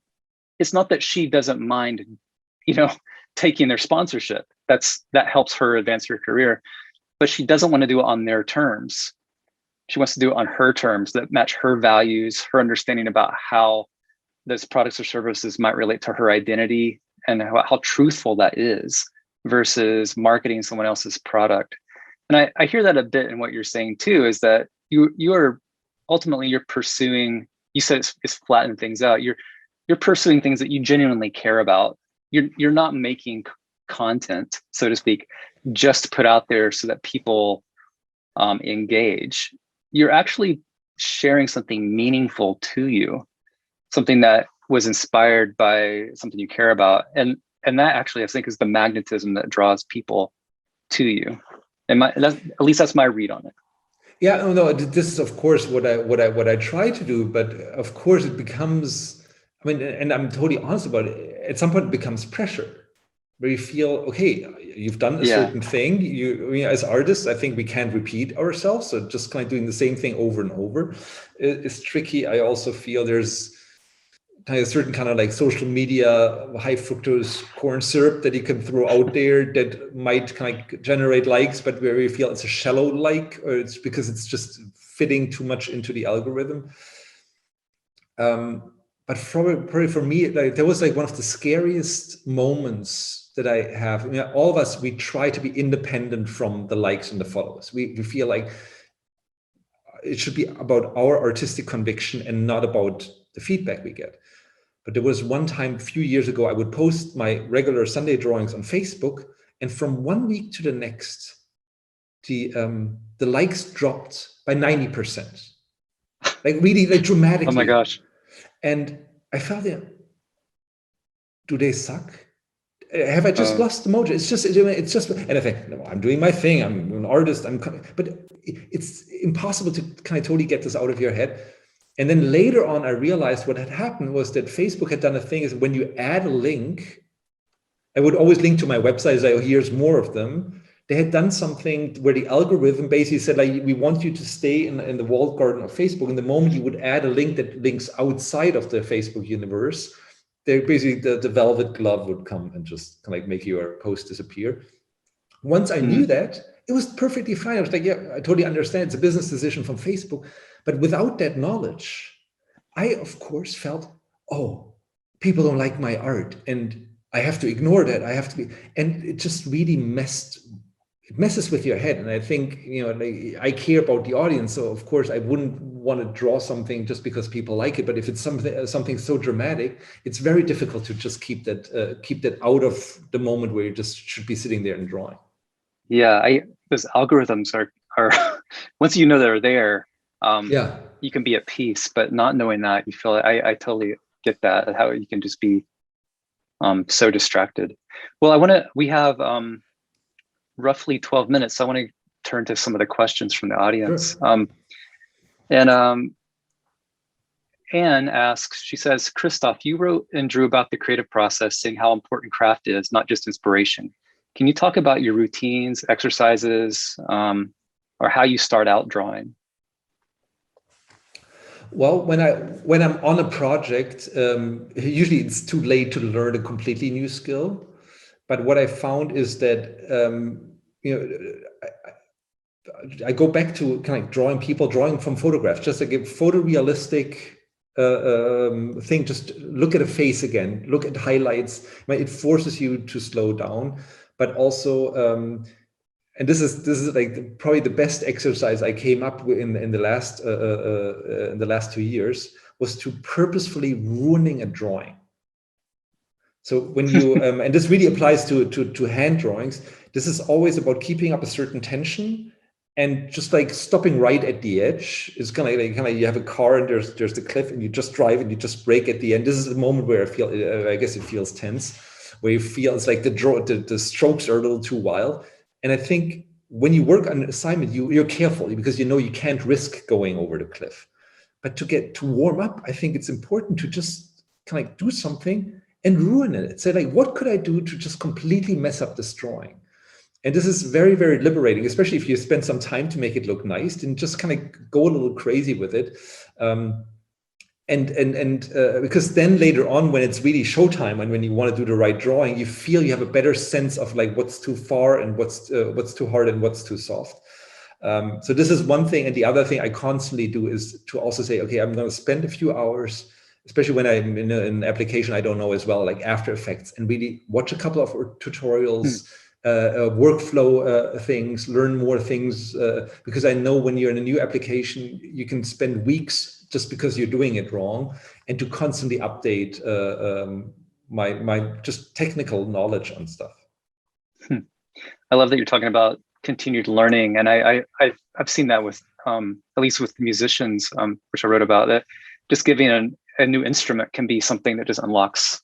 it's not that she doesn't mind, you know, taking their sponsorship. That helps her advance her career, but she doesn't want to do it on their terms. She wants to do it on her terms that match her values, her understanding about how those products or services might relate to her identity, and how truthful that is versus marketing someone else's product. And I hear that a bit in what you're saying too, is that you are ultimately, you're pursuing, you said it's flatten things out. You're pursuing things that you genuinely care about. You're not making content, so to speak, just to put out there so that people engage. You're actually sharing something meaningful to you, something that was inspired by something you care about. And that actually, I think, is the magnetism that draws people to you. And at least that's my read on it. Yeah, no, this is of course what I try to do, but of course it becomes, I mean, and I'm totally honest about it, at some point it becomes pressure, where you feel, okay, you've done a certain thing. I mean, as artists, I think we can't repeat ourselves. So just kind of doing the same thing over and over is tricky. I also feel there's a certain kind of like social media high fructose corn syrup that you can throw out there that might kind of generate likes, but where you feel it's a shallow like, or it's because it's just fitting too much into the algorithm. But probably for me, like, that was like one of the scariest moments that I have. I mean, all of us, we try to be independent from the likes and the follows. We feel like it should be about our artistic conviction and not about the feedback we get. But there was one time a few years ago, I would post my regular Sunday drawings on Facebook, and from one week to the next, the likes dropped by 90%, like really, like dramatically. Oh my gosh! And I felt, do they suck? Have I just lost the mojo? It's just, and I think, no, I'm doing my thing. I'm an artist. But it's impossible to kind of totally get this out of your head. And then later on, I realized what had happened was that Facebook had done a thing is when you add a link, I would always link to my website, say, oh, here's more of them. They had done something where the algorithm basically said, like, we want you to stay in the walled garden of Facebook. And the moment you would add a link that links outside of the Facebook universe, they basically, the velvet glove would come and just kind of like make your post disappear. Once I knew that, it was perfectly fine. I was like, yeah, I totally understand. It's a business decision from Facebook. But without that knowledge, I, of course, felt, oh, people don't like my art and I have to ignore that. I have to be, and it just really messes with your head. And I think, like, I care about the audience. So of course I wouldn't want to draw something just because people like it. But if it's something so dramatic, it's very difficult to just keep that out of the moment where you just should be sitting there and drawing. Yeah, those algorithms are once you know they're there, you can be at peace, but not knowing that, you feel, I totally get that, how you can just be so distracted. Well, we have roughly 12 minutes. So I want to turn to some of the questions from the audience. Sure. Anne asks, she says, Christoph, you wrote and drew about the creative process, saying how important craft is, not just inspiration. Can you talk about your routines, exercises, or how you start out drawing? Well, when I'm on a project, usually it's too late to learn a completely new skill. But what I found is that I go back to kind of drawing from photographs, just like a photorealistic thing. Just look at a face again, look at highlights. It forces you to slow down, but also, and this is like probably the best exercise I came up with in the last 2 years, was to purposefully ruining a drawing. So when you, and this really applies to hand drawings, this is always about keeping up a certain tension and just like stopping right at the edge. It's kind of you have a car and there's the cliff and you just drive and you just brake at the end. This is the moment where I guess it feels tense, where you feel it's like the strokes are a little too wild. And I think when you work on an assignment, you're careful because you know you can't risk going over the cliff. But to warm up, I think it's important to just kind of do something and ruin it. Say, like, what could I do to just completely mess up this drawing? And this is very, very liberating, especially if you spend some time to make it look nice and just kind of go a little crazy with it. Because then later on, when it's really showtime and when you want to do the right drawing, you feel you have a better sense of like what's too far and what's too hard and what's too soft. So this is one thing. And the other thing I constantly do is to also say, okay, I'm going to spend a few hours, especially when I'm in an application I don't know as well, like After Effects, and really watch a couple of tutorials, workflow things, learn more things, because I know when you're in a new application, you can spend weeks just because you're doing it wrong, and to constantly update my just technical knowledge on stuff. I love that you're talking about continued learning, and I've seen that with at least with musicians, which I wrote about, that just giving a new instrument can be something that just unlocks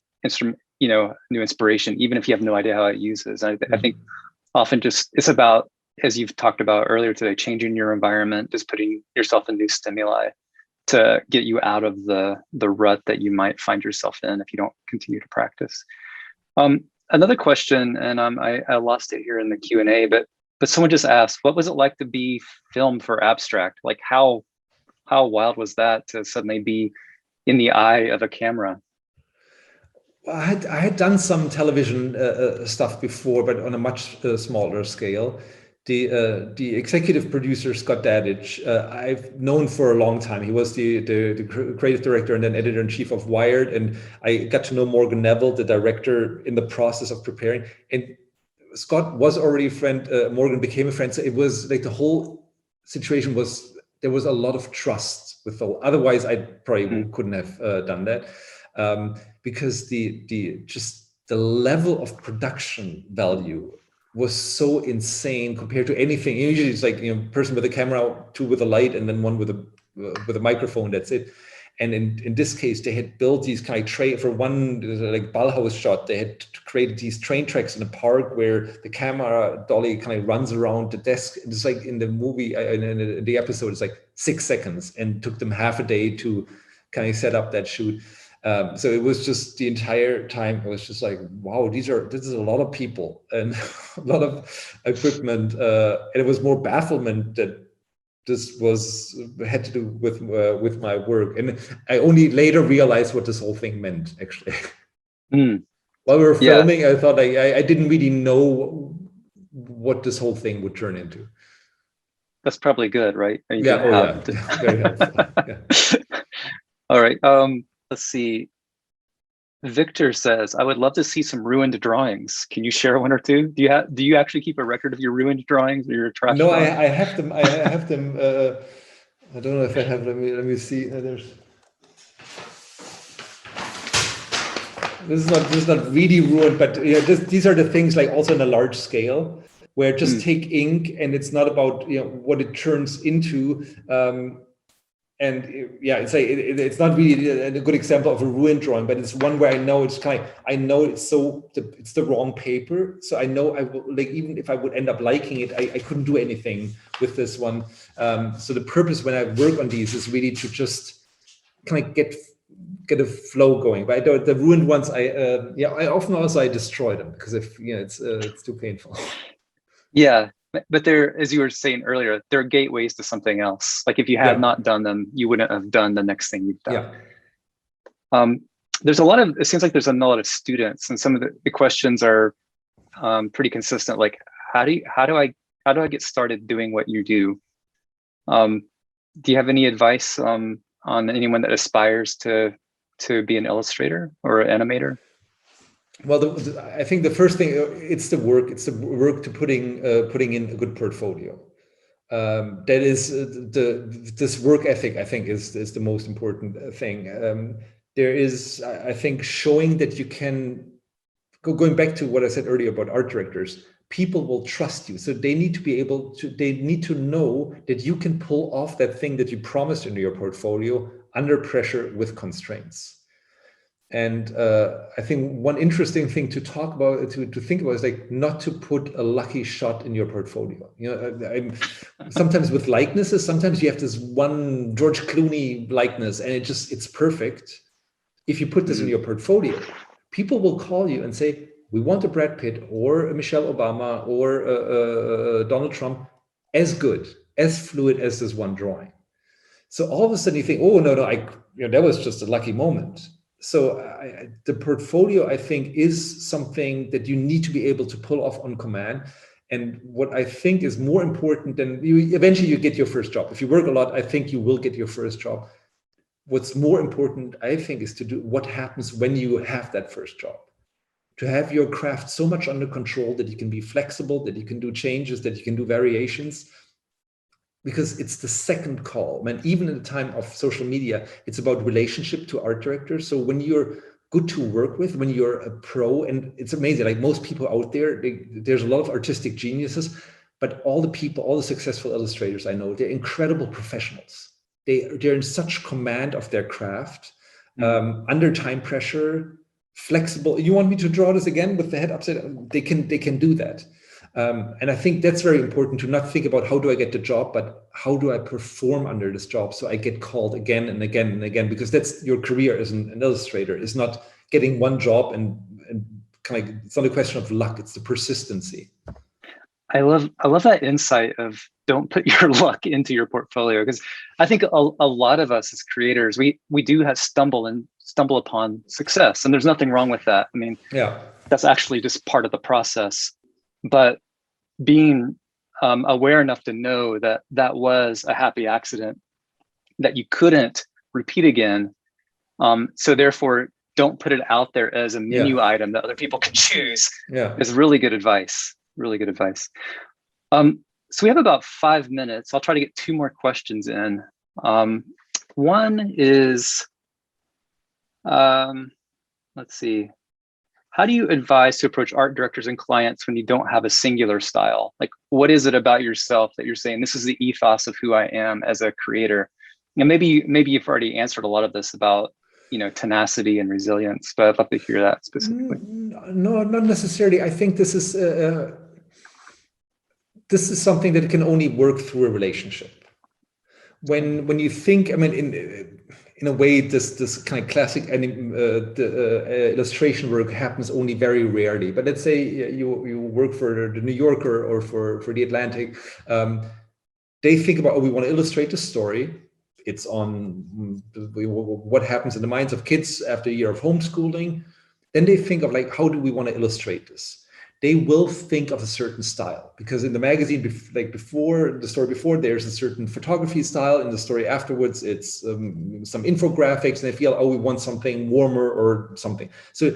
new inspiration, even if you have no idea how it uses. I think often just it's about, as you've talked about earlier today, changing your environment, just putting yourself in new stimuli to get you out of the rut that you might find yourself in if you don't continue to practice. Another question, and I lost it here in the Q&A, but someone just asked, what was it like to be filmed for abstract? Like how wild was that to suddenly be in the eye of a camera? I had done some television stuff before, but on a much smaller scale. The executive producer, Scott Dadich, I've known for a long time. He was the creative director and then editor-in-chief of Wired. And I got to know Morgan Neville, the director, in the process of preparing. And Scott was already a friend. Morgan became a friend. So it was like the whole situation was, there was a lot of trust with all. Otherwise, I probably couldn't have done that. Because just the level of production value was so insane compared to anything. Usually it's like, person with a camera, two with a light, and then one with a microphone. That's it. And in this case, they had built these kind of for one like Ballhaus shot, they had created these train tracks in a park where the camera dolly kind of runs around the desk. It's like in the movie, in the episode, it's like 6 seconds, and took them half a day to kind of set up that shoot. So it was just the entire time, it was just like, wow, this is a lot of people and a lot of equipment. And it was more bafflement that this had to do with my work. And I only later realized what this whole thing meant, actually. While we were filming, I thought I didn't really know what this whole thing would turn into. That's probably good, right? Very helpful. Yeah. All right. Let's see. Victor says, I would love to see some ruined drawings. Can you share one or two? Do you actually keep a record of your ruined drawings or your trash? No, I have them. I have them. I don't know if I have. Let me see. This is not really ruined, but these are the things, like also on a large scale, where just take ink, and it's not about what it turns into. And it's like it's not really a good example of a ruined drawing, but it's one where I know it's it's the wrong paper. So I know I will, like, even if I would end up liking it, I couldn't do anything with this one. So the purpose when I work on these is really to just kind of get a flow going. But the ruined ones, I often also destroy them because it's too painful. Yeah. But they're, as you were saying earlier, they're gateways to something else. Like if you had not done them, you wouldn't have done the next thing you've done. Yeah. It seems like there's a lot of students, and some of the questions are pretty consistent. Like, how do I get started doing what you do? Do you have any advice on anyone that aspires to be an illustrator or an animator? Well, I think the first thing, it's the work. It's the work to putting in a good portfolio. That is this work ethic, I think, is the most important thing. There is, I think, showing that you can, going back to what I said earlier about art directors, people will trust you. So they need to know that you can pull off that thing that you promised in your portfolio under pressure with constraints. And I think one interesting thing to talk about, to think about, is like not to put a lucky shot in your portfolio. Sometimes with likenesses, sometimes you have this one George Clooney likeness and it's perfect. If you put this in your portfolio, people will call you and say, we want a Brad Pitt or a Michelle Obama or Donald Trump as good, as fluid as this one drawing. So all of a sudden you think, oh, no, that was just a lucky moment. So the portfolio, I think, is something that you need to be able to pull off on command. And what I think is more important than eventually you get your first job. If you work a lot, I think you will get your first job. What's more important, I think, is to do what happens when you have that first job. To have your craft so much under control that you can be flexible, that you can do changes, that you can do variations. Because it's the second call. Man, even in the time of social media, it's about relationship to art directors. So when you're good to work with, when you're a pro, and it's amazing, like most people out there, there's a lot of artistic geniuses, but all the successful illustrators I know, they're incredible professionals. They're in such command of their craft, under time pressure, flexible. You want me to draw this again with the head upside down? They can do that. And I think that's very important, to not think about how do I get the job, but how do I perform under this job so I get called again and again and again, because that's your career as an illustrator, is not getting one job and kind of, it's not a question of luck, it's the persistency. I love that insight of don't put your luck into your portfolio, because I think a lot of us as creators, we do have stumble stumble upon success. And there's nothing wrong with that. I mean, Yeah. that's actually just part of the process. But being aware enough to know that that was a happy accident that you couldn't repeat again. So therefore, don't put it out there as a menu item that other people can choose. Is really good advice. Really good advice. So we have about 5 minutes. I'll try to get 2 more questions in. One is, let's see. How do you advise to approach art directors and clients when you don't have a singular style? Like, what is it about yourself that you're saying, this is the ethos of who I am as a creator? And maybe you've already answered a lot of this about, tenacity and resilience, but I'd love to hear that specifically. No, not necessarily. I think this is something that can only work through a relationship. When you think, I mean, in a way, this kind of classic illustration work happens only very rarely. But let's say you work for the New Yorker or for the Atlantic. They think about, we want to illustrate the story. It's on what happens in the minds of kids after a year of homeschooling. Then they think of like, how do we want to illustrate this? They will think of a certain style, because in the magazine, before, there's a certain photography style. In the story afterwards, it's some infographics, and they feel, oh, we want something warmer or something. So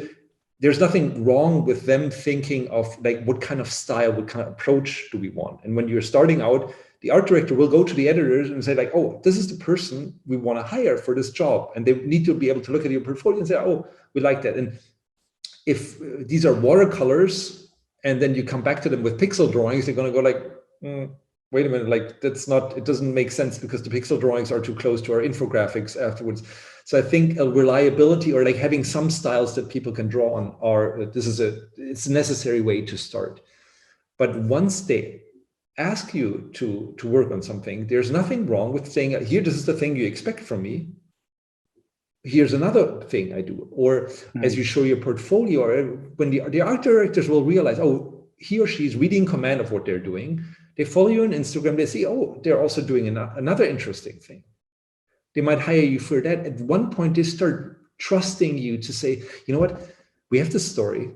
there's nothing wrong with them thinking of like, what kind of style, what kind of approach do we want? And when you're starting out, the art director will go to the editors and say like, oh, this is the person we want to hire for this job. And they need to be able to look at your portfolio and say, oh, we like that. And if these are watercolors, and then you come back to them with pixel drawings, they're going to go like, wait a minute, like it doesn't make sense because the pixel drawings are too close to our infographics afterwards. So I think a reliability, or like having some styles that people can draw on, it's a necessary way to start. But once they ask you to work on something, there's nothing wrong with saying, here, this is the thing you expect from me. Here's another thing I do. Or as you show your portfolio, or when the art directors will realize, oh, he or she is really in command of what they're doing. They follow you on Instagram. They see, oh, they're also doing another interesting thing. They might hire you for that. At one point, they start trusting you to say, you know what, we have this story.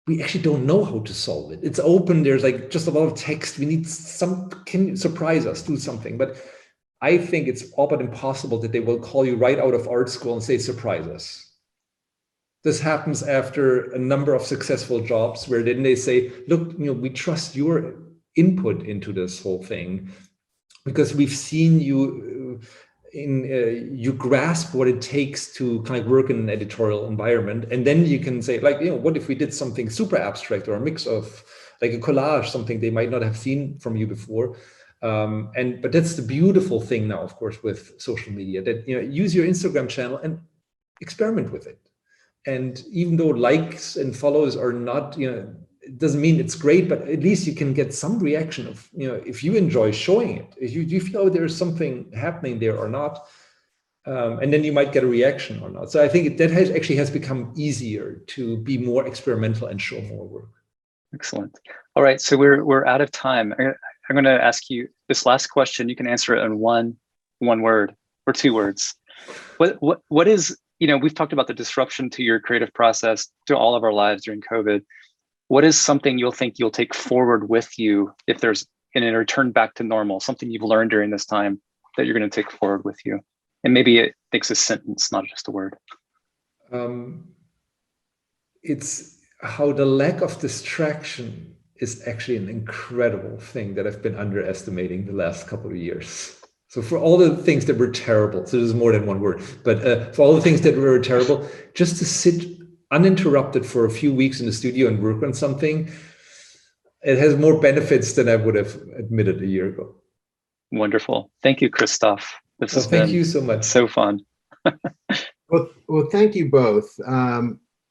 We actually don't know how to solve it. It's open. There's like just a lot of text. We need can you surprise us, do something. But I think it's all but impossible that they will call you right out of art school and say, surprise us. This happens after a number of successful jobs where then they say, look, we trust your input into this whole thing because we've seen you you grasp what it takes to kind of work in an editorial environment. And then you can say like, what if we did something super abstract or a mix of like a collage, something they might not have seen from you before. But that's the beautiful thing now, of course, with social media, that use your Instagram channel and experiment with it. And even though likes and follows are not, it doesn't mean it's great, but at least you can get some reaction of, if you enjoy showing it, if you feel there's something happening there or not, and then you might get a reaction or not. So I think that actually has become easier to be more experimental and show more work. Excellent. All right, so we're out of time. I'm going to ask you this last question. You can answer it in one word or 2 words. What is, we've talked about the disruption to your creative process, to all of our lives during COVID. What is something you'll take forward with you if there's in a return back to normal, something you've learned during this time that you're going to take forward with you? And maybe it makes a sentence, not just a word. It's how the lack of distraction is actually an incredible thing that I've been underestimating the last couple of years. So for all the things that were terrible, so there's more than one word, but for all the things that were terrible, just to sit uninterrupted for a few weeks in the studio and work on something, it has more benefits than I would have admitted a year ago. Wonderful. Thank you, Christoph. Thank you so much. So fun. Well, thank you both.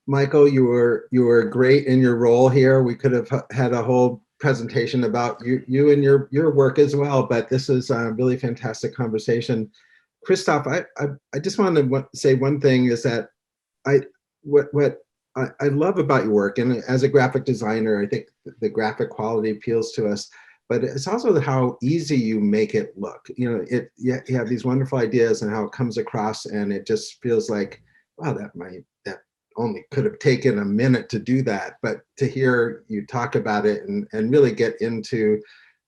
Michael, you were great in your role here. We could have had a whole presentation about you and your work as well, but this is a really fantastic conversation. Christoph, I just want to say one thing is that what I love about your work, and as a graphic designer, I think the graphic quality appeals to us, but it's also how easy you make it look. You have these wonderful ideas and how it comes across, and it just feels like wow, that only could have taken a minute to do that. But to hear you talk about it and really get into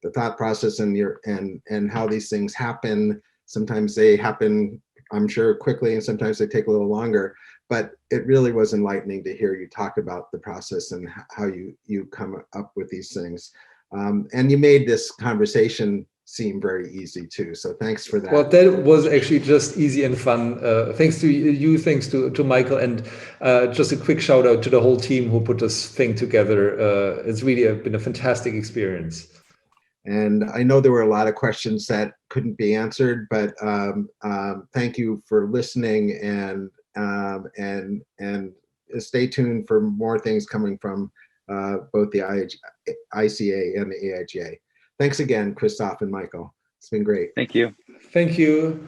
the thought process and how these things happen. Sometimes they happen, I'm sure, quickly, and sometimes they take a little longer. But it really was enlightening to hear you talk about the process and how you come up with these things. And you made this conversation seem very easy too. So thanks for that. Well, that was actually just easy and fun. Thanks to you, thanks to Michael, and just a quick shout out to the whole team who put this thing together. It's really been a fantastic experience. And I know there were a lot of questions that couldn't be answered, but thank you for listening, and stay tuned for more things coming from both the ICA and the AIGA. Thanks again, Christoph and Michael. It's been great. Thank you. Thank you.